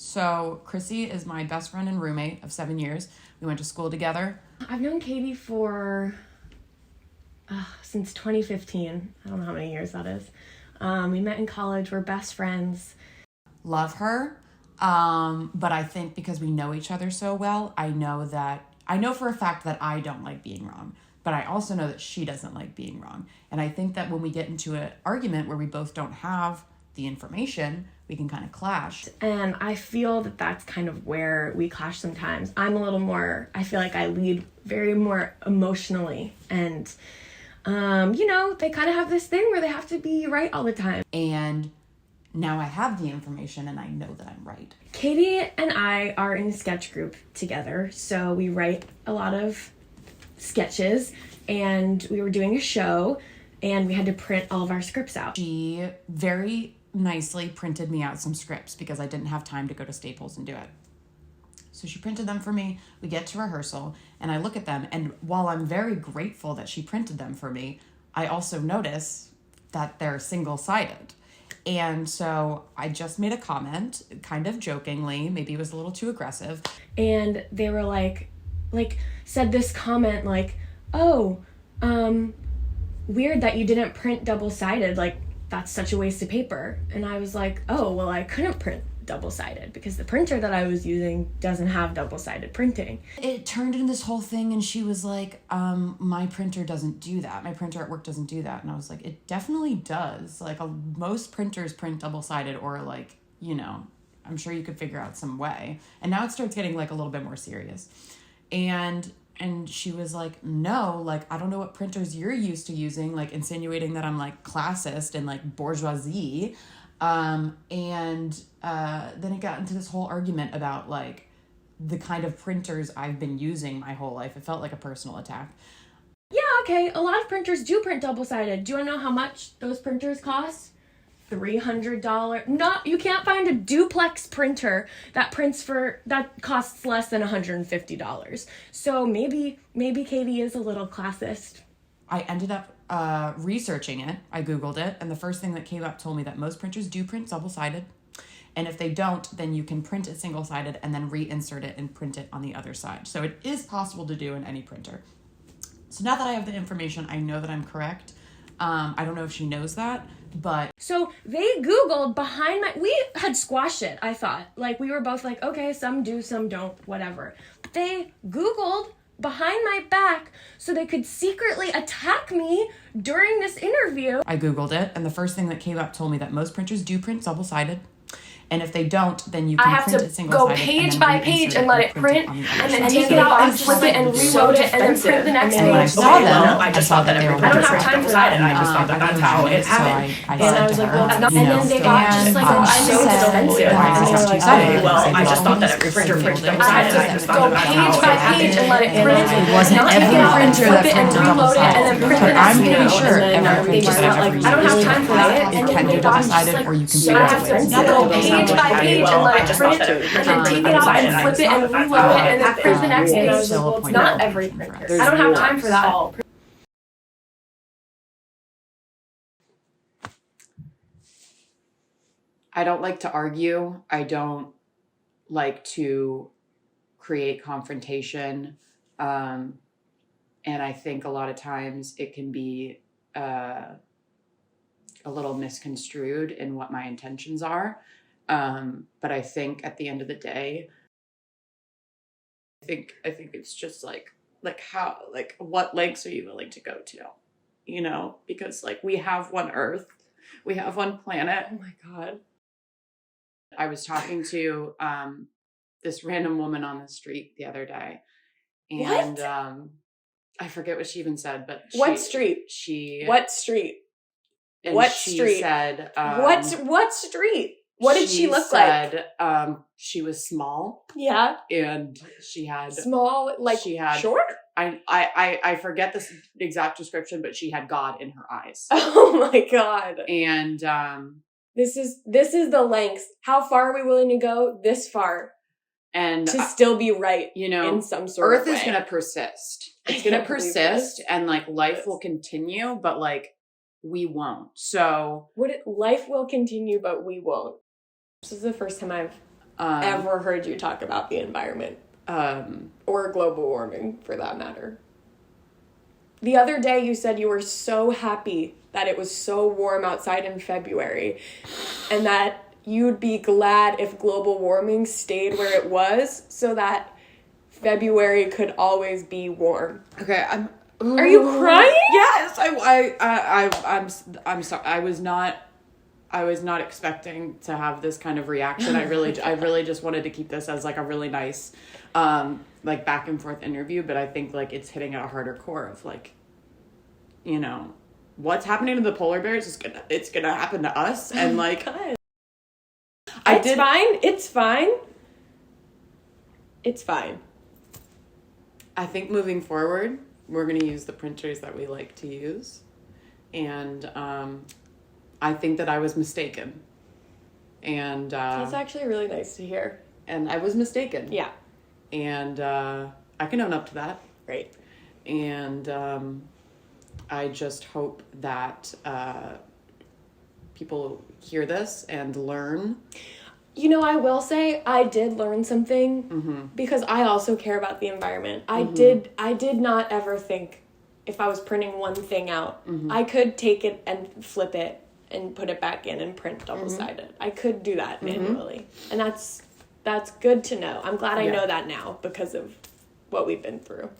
So Chrissy is my best friend and roommate of 7 years. We went to school together. I've known Katie for since 2015. I don't know how many years that is. We met in college. We're best friends. Love her. But I think because we know each other so well, I know for a fact that I don't like being wrong. But I also know that she doesn't like being wrong. And I think that when we get into an argument where we both don't have the information, we can kind of clash. And I feel that that's kind of where we clash sometimes. I'm a little more, I feel like I lead very more emotionally. And, they kind of have this thing where they have to be right all the time. And now I have the information and I know that I'm right. Katie and I are in a sketch group together. So we write a lot of sketches, and we were doing a show and we had to print all of our scripts out. She very nicely printed me out some scripts because I didn't have time to go to Staples and do it. So she printed them for me. We get to rehearsal and I look at them, and while I'm very grateful that she printed them for me, I also notice that they're single-sided. And so I just made a comment, kind of jokingly, maybe it was a little too aggressive. And they were said this comment weird that you didn't print double-sided, that's such a waste of paper. And I was like, oh, well, I couldn't print double-sided because the printer that I was using doesn't have double-sided printing. It turned into this whole thing, and she was like, my printer doesn't do that. My printer at work doesn't do that. And I was like, it definitely does. Most printers print double-sided, or I'm sure you could figure out some way. And now it starts getting a little bit more serious. And she was like, no, I don't know what printers you're used to using, insinuating that I'm classist and bourgeoisie. Then it got into this whole argument about the kind of printers I've been using my whole life. It felt like a personal attack. Yeah, okay, a lot of printers do print double-sided. Do you want to know how much those printers cost? $300. No, you can't find a duplex printer that costs less than $150. So maybe Katie is a little classist. I ended up researching it. I Googled it, and the first thing that came up told me that most printers do print double-sided. And if they don't, then you can print it single-sided and then reinsert it and print it on the other side. So it is possible to do in any printer. So now that I have the information, I know that I'm correct. I don't know if she knows that, but... So they Googled we had squashed it, I thought. We were both okay, some do, some don't, whatever. But they Googled behind my back so they could secretly attack me during this interview. I Googled it, and the first thing that came up told me that most printers do print double-sided. And if they don't, then you can print it single-sided. I have to go page by page and let it print, and then take it out and flip it and reload it, and then print the next page. I saw them. I just thought that they were I don't have time for that. And I just thought that that's how it happened. And I was like, well, and then they got just I'm so defensive. Well, I just thought that every printer printed double-sided. I just thought that's how go page by page and let it print. It wasn't every printer that printed double-sided. I'm pretty sure every printer I don't have time for that. It can do double-sided, or you can figure out a way. Go page by page and let it print, and then take it out and flip it and reload it, and then print the next page. It's not every printer. I don't have time for that. I don't like to argue. I don't like to create confrontation. And I think a lot of times it can be a little misconstrued in what my intentions are. But I think at the end of the day, I think it's just how what lengths are you willing to go to? Because we have one Earth, we have one planet. Oh my God. I was talking to this random woman on the street the other day, and I forget what she even said, but what street? What street? And what she street? Said what street? What did she look like? She was small. Yeah. And she had small, she had short. I forget the exact description, but she had God in her eyes. Oh my God. And this is the lengths. How far are we willing to go? This far. And to still be right, in some sort Earth of way. is going to persist. It's going to persist, and life will continue, but we won't. So life will continue, but we won't. This is the first time I've ever heard you talk about the environment. Or global warming, for that matter. The other day you said you were so happy that it was so warm outside in February, and that you'd be glad if global warming stayed where it was so that February could always be warm. Okay, Are you crying? Yes, I'm sorry. I was not expecting to have this kind of reaction. I really just wanted to keep this as like a really nice, like back and forth interview. But I think like it's hitting at a harder core of like, you know, what's happening to the polar bears it's gonna happen to us, and like, God. It's fine. I think moving forward, we're gonna use the printers that we like to use, and I think that I was mistaken. And That's actually really nice to hear. And I was mistaken. Yeah. And I can own up to that. Great. And I just hope that people hear this and learn. You know, I will say I did learn something because I also care about the environment. I did not ever think if I was printing one thing out, I could take it and flip it and put it back in and print double-sided. I could do that manually. And that's good to know. I'm glad I know that now because of what we've been through.